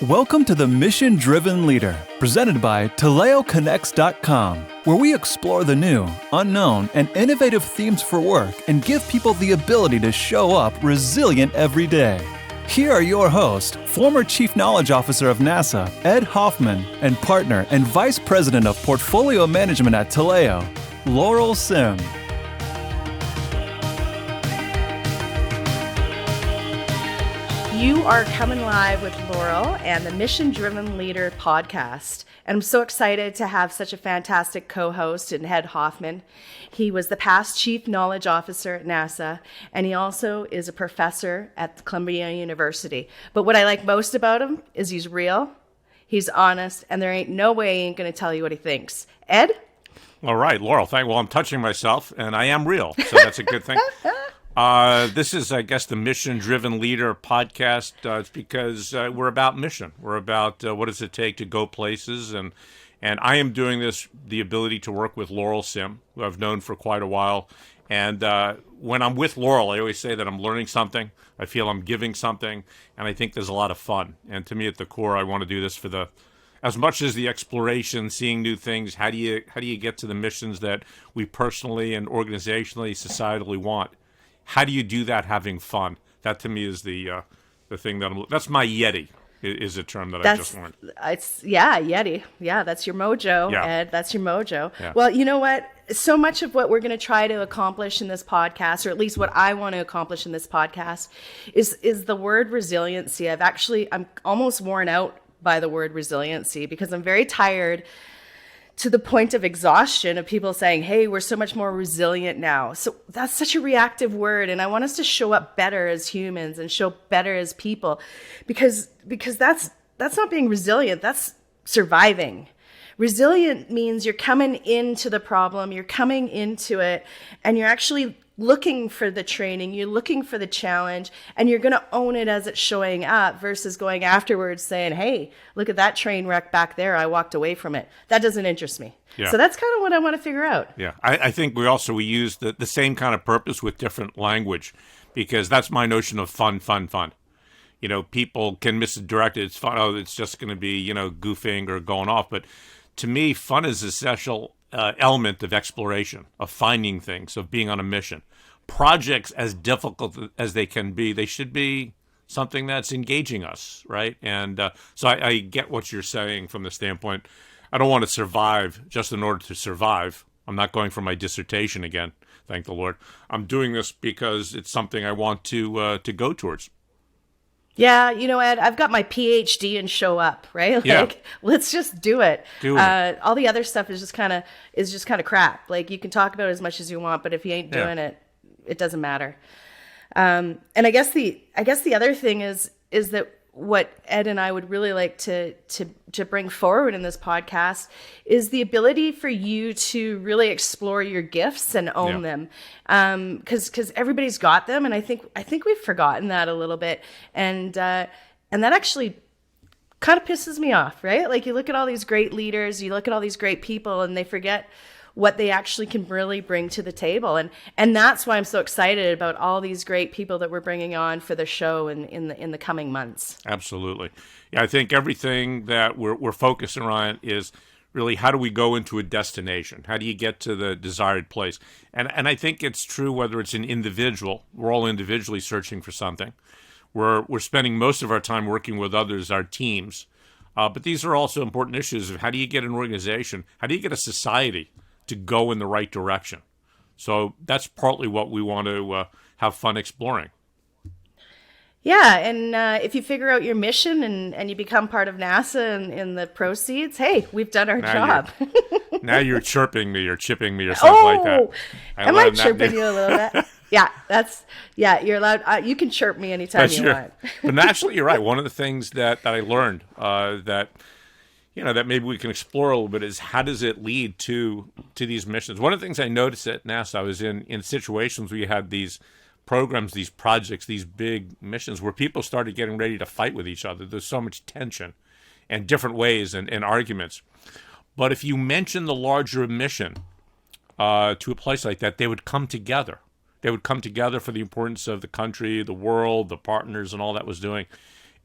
Welcome to the Mission Driven Leader, presented by TaleoConnects.com, where we explore the new, unknown, and innovative themes for work and give people the ability to show up resilient every day. Here are your hosts, former Chief Knowledge Officer of NASA, Ed Hoffman, and partner and Vice President of Portfolio Management at Taleo, Laurel Sim. You are coming live with Laurel and the Mission Driven Leader podcast. And I'm so excited to have such a fantastic co-host in Ed Hoffman. He was the past Chief Knowledge Officer at NASA, and he also is a professor at Columbia University. But what I like most about him is he's real, he's honest, and there ain't no way he ain't going to tell you what he thinks. Ed? All right, Laurel, well, I'm touching myself, and I am real, so that's a good thing. This is, I guess, the Mission Driven Leader podcast. It's because we're about mission. We're about what does it take to go places. And I am doing this, the ability to work with Laurel Sim, who I've known for quite a while. And when I'm with Laurel, I always say that I'm learning something. I feel I'm giving something. And I think there's a lot of fun. And to me, at the core, I want to do this for as much as the exploration, seeing new things. How do you get to the missions that we personally and organizationally, societally want? How do you do that having fun? That to me is the thing that's my Yeti is a term that I just learned. Yeti. Yeah, that's your mojo, yeah. Ed. That's your mojo. Yeah. Well, you know what? So much of what we're going to try to accomplish in this podcast, or at least what I want to accomplish in this podcast, is the word resiliency. I'm almost worn out by the word resiliency because I'm very tired to the point of exhaustion of people saying, hey, we're so much more resilient now. So that's such a reactive word. And I want us to show up better as humans and show better as people because that's not being resilient. That's surviving. Resilient means you're coming into the problem, you're coming into it, and you're actually looking for the training, you're looking for the challenge, and you're going to own it as it's showing up versus going afterwards saying, hey, look at that train wreck back there. I walked away from it. That doesn't interest me. Yeah. So that's kind of what I want to figure out. Yeah, I think we use the same kind of purpose with different language because that's my notion of fun. You know, people can misdirect it. It's fun. Oh, it's just going to be, goofing or going off. But to me, fun is an essential element of exploration, of finding things, of being on a mission. Projects, as difficult as they can be, they should be something that's engaging us, right? And so I get what you're saying from the standpoint. I don't want to survive just in order to survive. I'm not going for my dissertation again, thank the Lord. I'm doing this because it's something I want to go towards. Yeah, Ed, I've got my PhD in show up, right? Let's just do it. All the other stuff is just kind of crap. Like you can talk about it as much as you want, but if you ain't doing it, it doesn't matter. And I guess the other thing is that what Ed and I would really like to bring forward in this podcast is the ability for you to really explore your gifts and own them. Because everybody's got them, and I think we've forgotten that a little bit, and that actually kind of pisses me off, right? Like you look at all these great leaders, you look at all these great people, and they forget what they actually can really bring to the table. And that's why I'm so excited about all these great people that we're bringing on for the show in the coming months. Absolutely. Yeah, I think everything that we're focusing on is really how do we go into a destination? How do you get to the desired place? And I think it's true whether it's an individual. We're all individually searching for something. We're spending most of our time working with others, our teams. But these are also important issues of how do you get an organization? How do you get a society to go in the right direction? So that's partly what we want to have fun exploring. Yeah, and if you figure out your mission and you become part of NASA and in the proceeds, hey, we've done our job. Now you're chirping me or chipping me or something like that. Am I chirping you a little bit? Yeah, you're allowed. You can chirp me anytime you want. But naturally, you're right. One of the things that I learned that maybe we can explore a little bit is how does it lead to these missions? One of the things I noticed at NASA, I was in situations where you had these programs, these projects, these big missions where people started getting ready to fight with each other. There's so much tension and different ways and arguments. But if you mention the larger mission to a place like that, they would come together. They would come together for the importance of the country, the world, the partners, and all that was doing.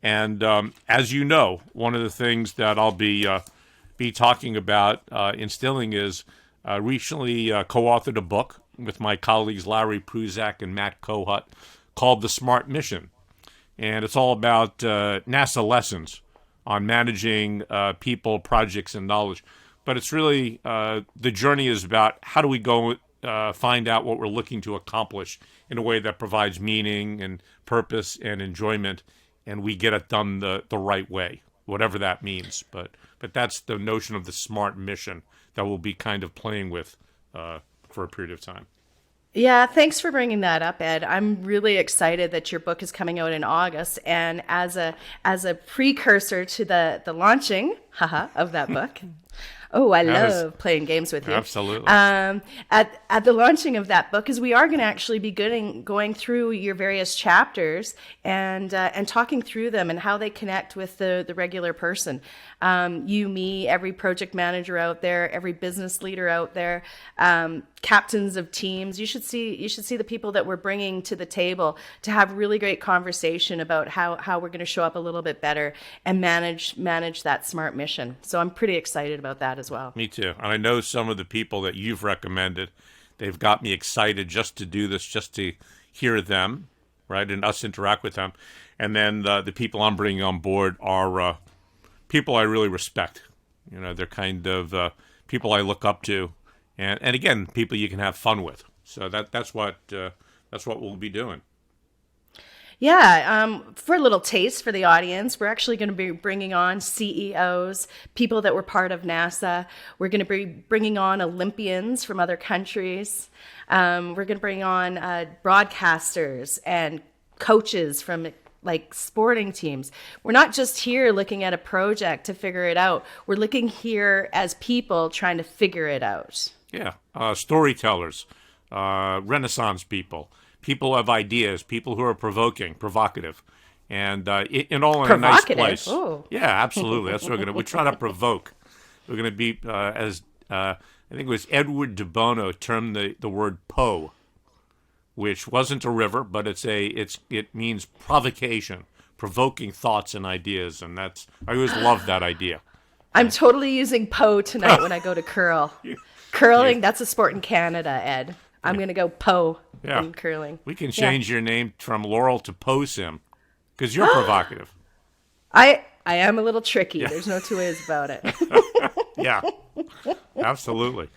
And as you know, one of the things that I'll be talking about, instilling is recently co-authored a book with my colleagues Larry Pruzak and Matt Kohut called The Smart Mission. And it's all about NASA lessons on managing people, projects, and knowledge. But it's really, the journey is about how do we go find out what we're looking to accomplish in a way that provides meaning and purpose and enjoyment, and we get it done the right way, whatever that means. But that's the notion of the smart mission that we'll be kind of playing with for a period of time. Yeah, thanks for bringing that up, Ed. I'm really excited that your book is coming out in August, and as a precursor to the launching, of that book. Oh, I love playing games with you. Absolutely. At the launching of that book, is we are going to actually be going through your various chapters and talking through them and how they connect with the regular person. You, me, every project manager out there, every business leader out there, captains of teams. You should see the people that we're bringing to the table to have really great conversation about how we're going to show up a little bit better and manage that smart mission. So I'm pretty excited about that as well. Me too. And I know some of the people that you've recommended, they've got me excited just to do this, just to hear them, right, and us interact with them. And then the people I'm bringing on board are people I really respect. You know, they're kind of people I look up to, and again, people you can have fun with. So that's what we'll be doing. Yeah, for a little taste for the audience, we're actually going to be bringing on CEOs, people that were part of NASA. We're going to be bringing on Olympians from other countries. We're going to bring on broadcasters and coaches from like sporting teams. We're not just here looking at a project to figure it out. We're looking here as people trying to figure it out. Yeah, storytellers, Renaissance people. People have ideas, people who are provocative, and in all in a nice place. Ooh. Yeah, absolutely. That's what we're trying to provoke. We're going to be, as I think it was Edward de Bono termed the word Po, which wasn't a river, but it means provocation, provoking thoughts and ideas, and I always loved that idea. I'm totally using Po tonight when I go to curl. Curling, that's a sport in Canada, Ed. I'm going to go Po in curling. We can change your name from Laurel to Po Sim, because you're provocative. I am a little tricky. Yeah. There's no two ways about it. Yeah, absolutely.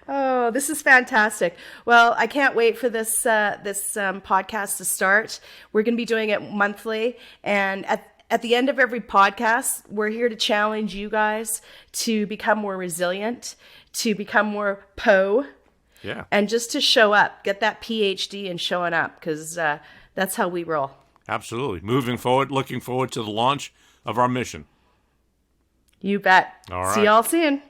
Oh, this is fantastic. Well, I can't wait for this podcast to start. We're going to be doing it monthly, and at the end of every podcast, we're here to challenge you guys to become more resilient, to become more Po. Yeah. And just to show up, get that PhD in showing up, because that's how we roll. Absolutely. Moving forward, looking forward to the launch of our mission. You bet. All right. See y'all soon.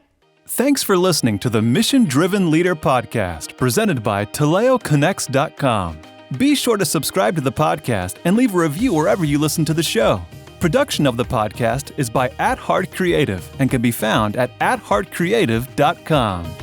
Thanks for listening to the Mission Driven Leader podcast presented by TaleoConnects.com. Be sure to subscribe to the podcast and leave a review wherever you listen to the show. Production of the podcast is by @Heart Creative and can be found at @HeartCreative.com.